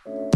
Love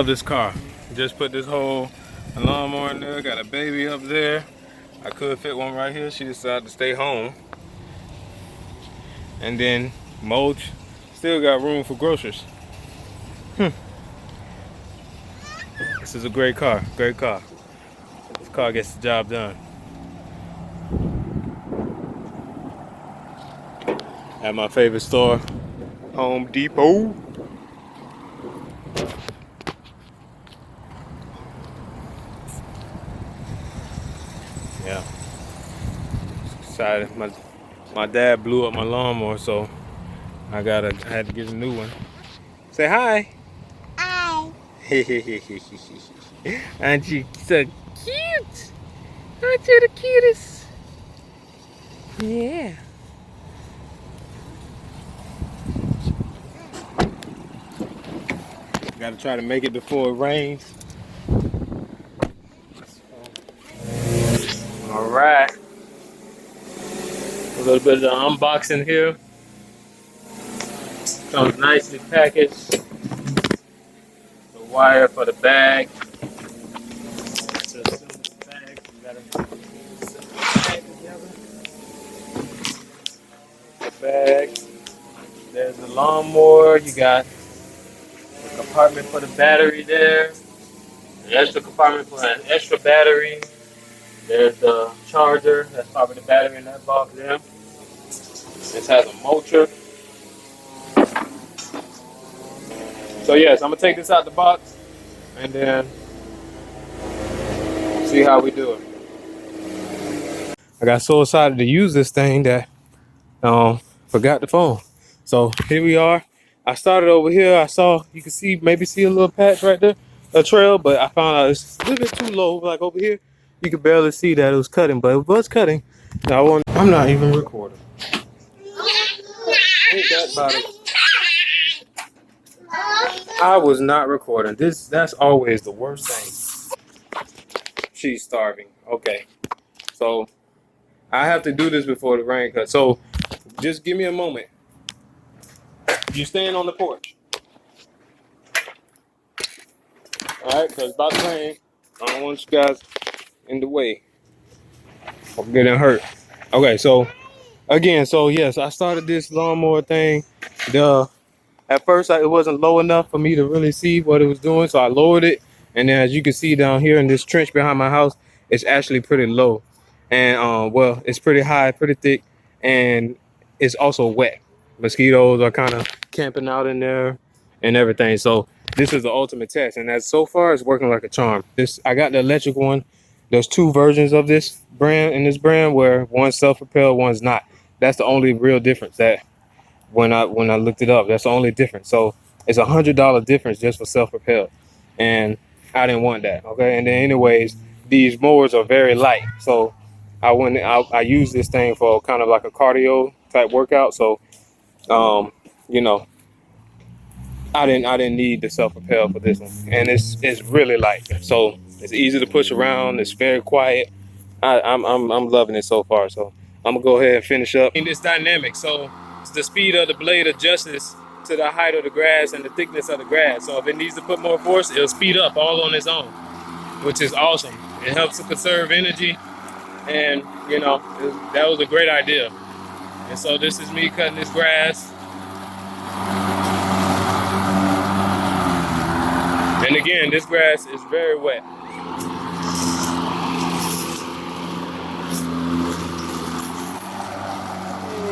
this car. Just put this whole lawnmower in there. Got a baby up there. I could fit one right here. She decided to stay home. And then mulch. Still got room for groceries. This is a great car. Great car. This car gets the job done. At my favorite store, Home Depot. Yeah. Excited. My dad blew up my lawnmower, so I had to get a new one. Say hi. Hi. Aren't you so cute? Aren't you the cutest? Yeah. Gotta try to make it before it rains. All right. A little bit of the unboxing here. Comes nicely packaged. The wire for the bag. So as soon as the bag, you gotta put the bag together. The bag. There's the lawnmower. You got a compartment for the battery there. An extra compartment for an extra battery. There's the charger. That's probably the battery in that box there. This has a mulcher. So yes, I'm gonna take this out the box and then see how we do it. I got so excited to use this thing that forgot the phone. So here we are. I started over here. I saw, you can see, maybe see a little patch right there, a trail, but I found out it's a little bit too low. Like over here, you could barely see that it was cutting, but it was cutting. Now I'm not even recording. Ain't that about it? I was not recording. That's always the worst thing. She's starving. Okay. So I have to do this before the rain cuts. So just give me a moment. You staying on the porch. Alright, because it's about to rain. I don't want you guys in the way of getting hurt. Okay, so again, so yes, I started this lawnmower thing. At first it wasn't low enough for me to really see what it was doing, so I lowered it. And then as you can see down here in this trench behind my house, it's actually pretty low. And well, it's pretty high, pretty thick, and it's also wet. Mosquitoes are kind of camping out in there and everything. So this is the ultimate test, and as so far it's working like a charm. I got the electric one. There's two versions of this brand, where one's self-propelled, one's not. That's the only real difference. That when I looked it up, that's the only difference. So it's $100 difference just for self-propelled, and I didn't want that. Okay, and then anyways, these mowers are very light, so I use this thing for kind of like a cardio type workout. So you know, I didn't need the self-propel for this one, and it's really light, so it's easy to push around. It's very quiet. I'm loving it so far. So I'm gonna go ahead and finish up. It's dynamic, so it's the speed of the blade adjusts to the height of the grass and the thickness of the grass. So if it needs to put more force, it'll speed up all on its own, which is awesome. It helps to conserve energy, and you know, that was a great idea. And so this is me cutting this grass. And again, this grass is very wet.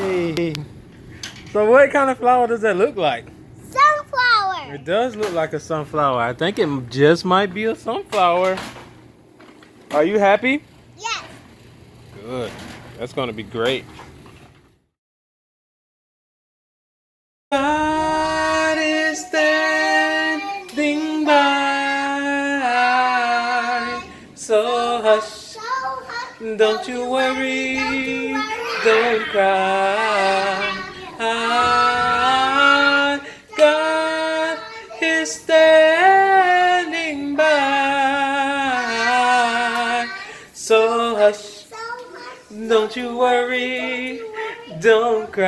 Hey. So what kind of flower does that look like? Sunflower. It does look like a sunflower. I think it just might be a sunflower. Are you happy? Yes. Good. That's going to be great. God is standing by, so hush, don't you worry, don't cry. God is standing by, so hush, Don't you worry, don't cry.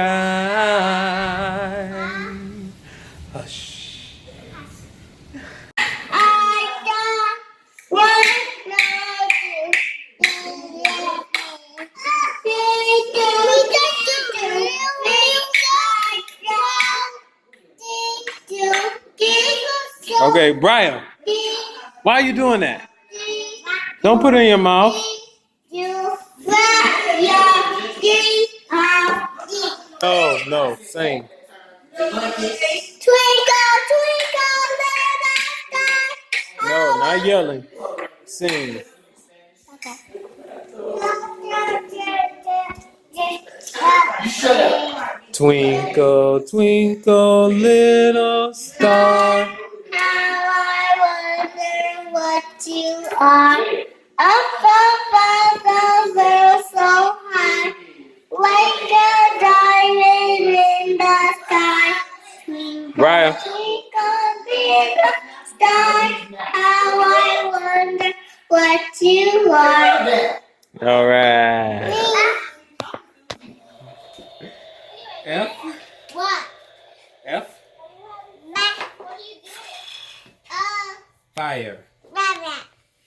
Hush. I got one Okay, Brian, why are you doing that? Don't put it in your mouth. Oh, no, sing. Twinkle, twinkle, little star. No, not yelling. Sing. Twinkle, twinkle, little star. How I wonder what you are. Up above the world so high, like a diamond in the sky. Twinkle, Brian. twinkle, little star. How I wonder what you are. All right. F. What? F. What are you doing? Fire.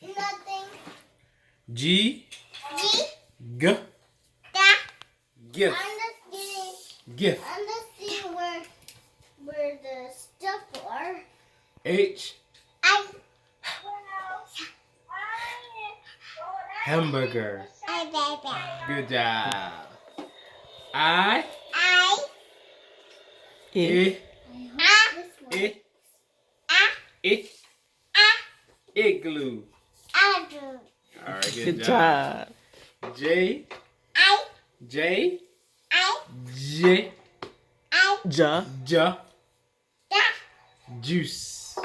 Nothing. G. G. G. Da. Gift. Gift. I'm not seeing where the stuff are. H. Hamburger. Good job. I. I. Igloo. All right, good job. J. J. J. J. Juice.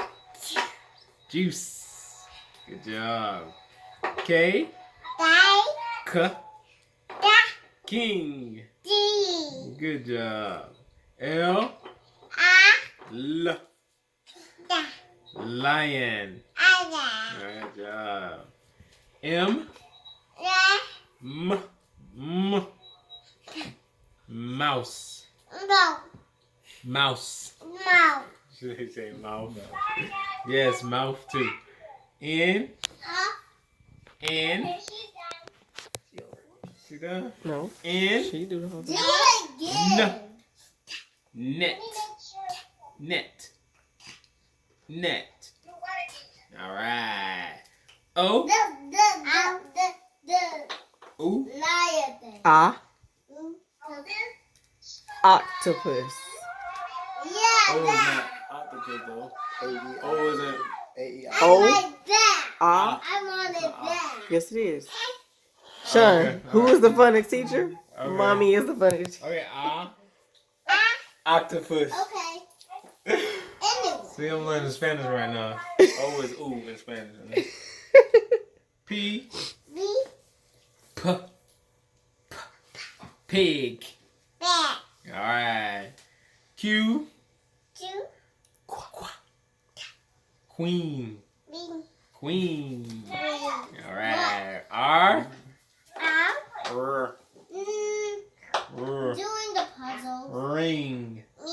Juice. Good job. K. K. King. Good job. L. L. Lion. Good job. M. M. M. Mouse. Mouse. Should I say mouth? Yes, mouth too. N. N. She done? No. N. She do the whole thing. N. Net. Net. Net. All right. O. Ooh. Octopus. O is not octopus though. O isn't. O. I wanted that. Yes, it is. Sean, Okay. who is the phonics teacher? Okay. Mommy is the phonics teacher. Okay, octopus. Okay. Anyway. See, I'm learning Spanish right now. O is ooh in Spanish. P. B. P. Pig. Back. All right. Q. Two. Queen. B. Queen. Three. All right. R. R. R. R. Doing the puzzle. Ring. Me.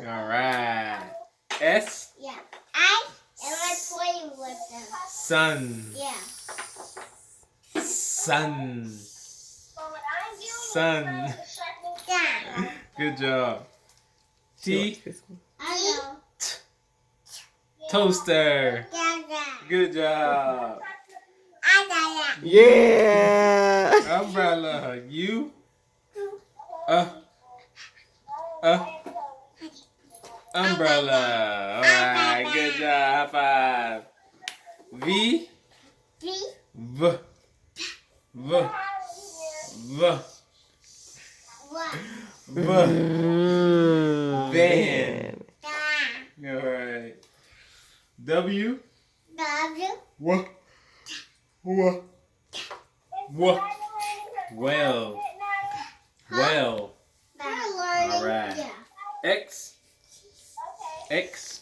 All right. S. Yeah. I am playing with them. Sun. Yeah. Sun. Sun. Yeah. Good job. T. I know. Toaster. Yeah. Good job. I got it. Yeah. Umbrella. U. Umbrella. All right. Good job. High five. V. B. V. V. V. What? V. Van. Yeah. All right. W. W. What? What? What? Well. Well. All right. Yeah. X. X.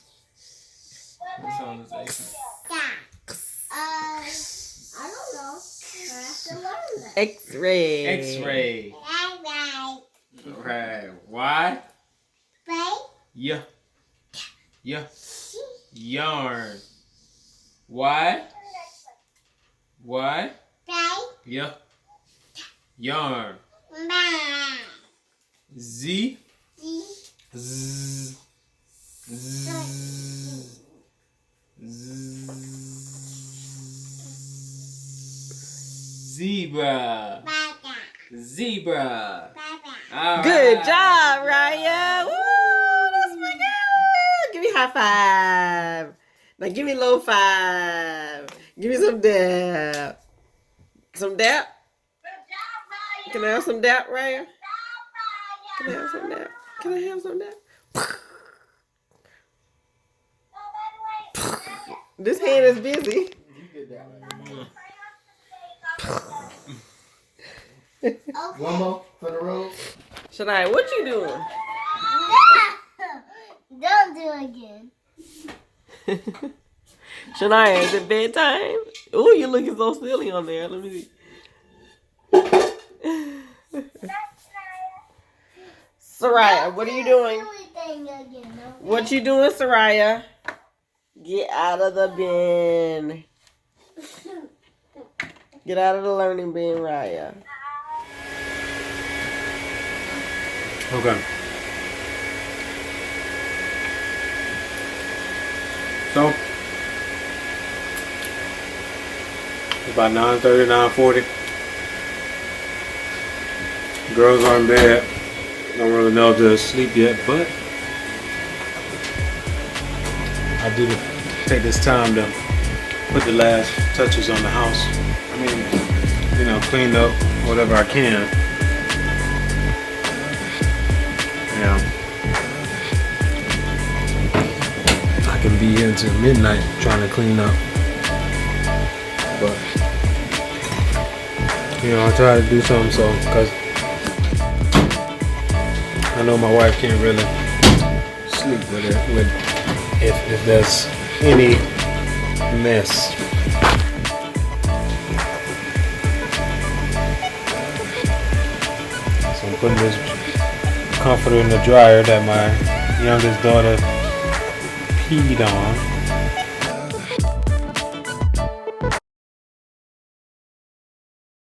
What song is X? Yeah. I don't know. X-ray. X-ray. Right. Y. Yeah. Yeah. Yarn. Y. Y. Yeah. Yarn. Z. Z. Z. Zebra. Zebra. All Good right. job, Raya. Woo, that's my girl. Give me a high five. Now give me a low five. Give me some dap. Some dap? Can I have some dap, Raya? Can I have some dap? Can I have some dap? This hand is busy. One more for the road. Shania, what you doing? Don't do it again. Shania, is it bedtime? Oh, you're looking so silly on there. Let me see. Soraya, what are you doing? What you doing, Soraya? Get out of the bin. Get out of the learning bin, Raya. Okay. So it's about 9:30, 9:40. Girls are in bed. Don't really know if they're asleep yet, but I do take this time to put the last touches on the house. I mean, clean up whatever I can. Yeah. I can be here until midnight trying to clean up. But, I try to do something because I know my wife can't really sleep if there's any mess. So I'm putting this comforter in the dryer that my youngest daughter peed on.